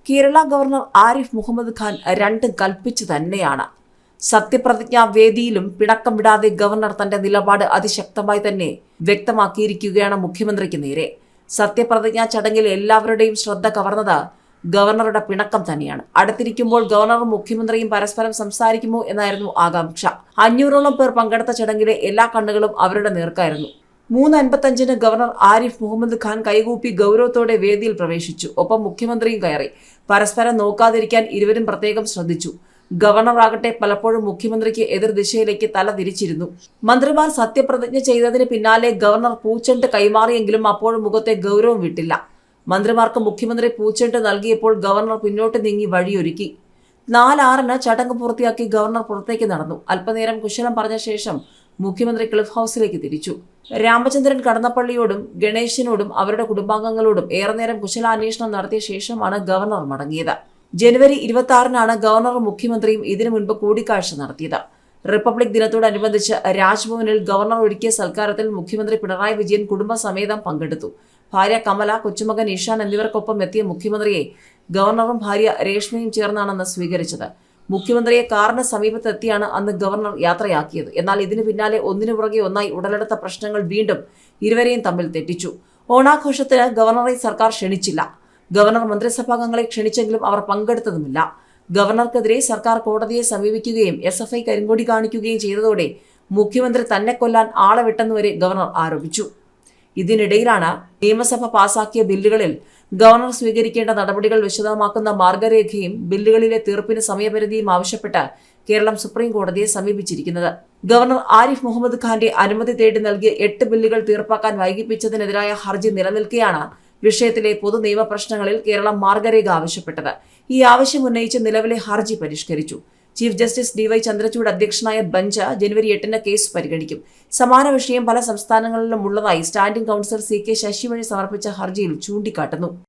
Kerala governor Arif Muhammad Khan രണ്ടും കൽപ്പിച്ചു തന്നെയാണ്. സത്യപ്രതിജ്ഞാ വേദിയിലും പിണക്കം വിടാതെ ഗവർണർ തന്റെ നിലപാട് അതിശക്തമായി തന്നെ വ്യക്തമാക്കിയിരിക്കുകയാണ് മുഖ്യമന്ത്രിക്ക് നേരെ. സത്യപ്രതിജ്ഞാ ചടങ്ങിൽ എല്ലാവരുടെയും ശ്രദ്ധ കവർന്നത് ഗവർണറുടെ പിണക്കം തന്നെയാണ്. അടുത്തിരിക്കുമ്പോൾ ഗവർണറും മുഖ്യമന്ത്രിയും പരസ്പരം സംസാരിക്കുമോ എന്നായിരുന്നു ആകാംക്ഷ. 500ഓളം പേർ പങ്കെടുത്ത ചടങ്ങിലെ എല്ലാ കണ്ണുകളും അവരുടെ നേർക്കായിരുന്നു. 3:55 ഗവർണർ ആരിഫ് മുഹമ്മദ് ഖാൻ കൈകൂപ്പി ഗൗരവത്തോടെ വേദിയിൽ പ്രവേശിച്ചു. ഒപ്പം മുഖ്യമന്ത്രിയും കയറി. പരസ്പരം നോക്കാതിരിക്കാൻ ഇരുവരും പ്രത്യേകം ശ്രദ്ധിച്ചു. ഗവർണർ ആകട്ടെ പലപ്പോഴും മുഖ്യമന്ത്രിക്ക് എതിർദിശയിലേക്ക് തല തിരിച്ചിരുന്നു. മന്ത്രിമാർ സത്യപ്രതിജ്ഞ ചെയ്തതിന് പിന്നാലെ ഗവർണർ പൂച്ചെണ്ട് കൈമാറിയെങ്കിലും അപ്പോഴും മുഖത്തെ ഗൗരവം വിട്ടില്ല. മന്ത്രിമാർക്ക് മുഖ്യമന്ത്രി പൂച്ചെണ്ട് നൽകിയപ്പോൾ ഗവർണർ പിന്നോട്ട് നീങ്ങി വഴിയൊരുക്കി. 4:06 ചടങ്ങ് പൂർത്തിയാക്കി ഗവർണർ പുറത്തേക്ക് നടന്നു. അല്പനേരം കുശലം പറഞ്ഞ ശേഷം മുഖ്യമന്ത്രി ക്ലിഫ് ഹൌസിലേക്ക് തിരിച്ചു. രാമചന്ദ്രൻ കടന്നപ്പള്ളിയോടും ഗണേശനോടും അവരുടെ കുടുംബാംഗങ്ങളോടും ഏറെ നേരം കുശലാന്വേഷണം നടത്തിയ ശേഷമാണ് ഗവർണർ മടങ്ങിയത്. ജനുവരി 26 ഗവർണറും മുഖ്യമന്ത്രിയും ഇതിനു മുൻപ് കൂടിക്കാഴ്ച നടത്തിയത്. റിപ്പബ്ലിക് ദിനത്തോടനുബന്ധിച്ച് രാജ്ഭവനിൽ ഗവർണർ ഒരുക്കിയ സൽക്കാരത്തിൽ മുഖ്യമന്ത്രി പിണറായി വിജയൻ കുടുംബസമേതം പങ്കെടുത്തു. ഭാര്യ കമല, കൊച്ചുമകൻ ഇഷാൻ എന്നിവർക്കൊപ്പം എത്തിയ മുഖ്യമന്ത്രിയെ ഗവർണറും ഭാര്യ രേഷ്മയും ചേർന്നാണ് സ്വീകരിച്ചത്. മുഖ്യമന്ത്രിയെ കാറിന് സമീപത്തെത്തിയാണ് അന്ന് ഗവർണർ യാത്രയാക്കിയത്. എന്നാൽ ഇതിനു പിന്നാലെ ഒന്നിനു പുറകെ ഒന്നായി ഉടലെടുത്ത പ്രശ്നങ്ങൾ വീണ്ടും ഇരുവരെയും തമ്മിൽ തെറ്റിച്ചു. ഓണാഘോഷത്തിന് ഗവർണറെ സർക്കാർ ക്ഷണിച്ചില്ല. ഗവർണർ മന്ത്രിസഭാംഗങ്ങളെ ക്ഷണിച്ചെങ്കിലും അവർ പങ്കെടുത്തതുമില്ല. ഗവർണർക്കെതിരെ സർക്കാർ കോടതിയെ സമീപിക്കുകയും SFI കരിങ്കൊടി കാണിക്കുകയും ചെയ്തതോടെ മുഖ്യമന്ത്രി തന്നെ കൊല്ലാൻ ആളെ വിട്ടെന്നുവരെ ഗവർണർ ആരോപിച്ചു. ഇതിനിടയിലാണ് നിയമസഭ പാസാക്കിയ ബില്ലുകളിൽ ഗവർണർ സ്വീകരിക്കേണ്ട നടപടികൾ വിശദമാക്കുന്ന മാർഗരേഖയും ബില്ലുകളിലെ തീർപ്പിന് സമയപരിധിയും ആവശ്യപ്പെട്ട് കേരളം സുപ്രീം കോടതിയെ സമീപിച്ചിരിക്കുന്നത്. ഗവർണർ ആരിഫ് മുഹമ്മദ് ഖാന്റെ അനുമതി തേടി നൽകിയ 8 ബില്ലുകൾ തീർപ്പാക്കാൻ വൈകിപ്പിച്ചതിനെതിരായ ഹർജി നിലനിൽക്കെയാണ് വിഷയത്തിലെ പൊതു നിയമ പ്രശ്നങ്ങളിൽ കേരളം മാർഗരേഖ ആവശ്യപ്പെട്ടത്. ഈ ആവശ്യം ഉന്നയിച്ച് നിലവിലെ ഹർജി പരിഷ്കരിച്ചു. ചീഫ് ജസ്റ്റിസ് DY ചന്ദ്രചൂഡ് അധ്യക്ഷനായ ബെഞ്ച് ജനുവരി 8 കേസ് പരിഗണിക്കും. സമാന വിഷയം പല സംസ്ഥാനങ്ങളിലും ഉള്ളതായി സ്റ്റാൻഡിംഗ് കൗൺസിൽ CK ശശി വഴി സമർപ്പിച്ച ഹർജിയിൽ ചൂണ്ടിക്കാട്ടുന്നു.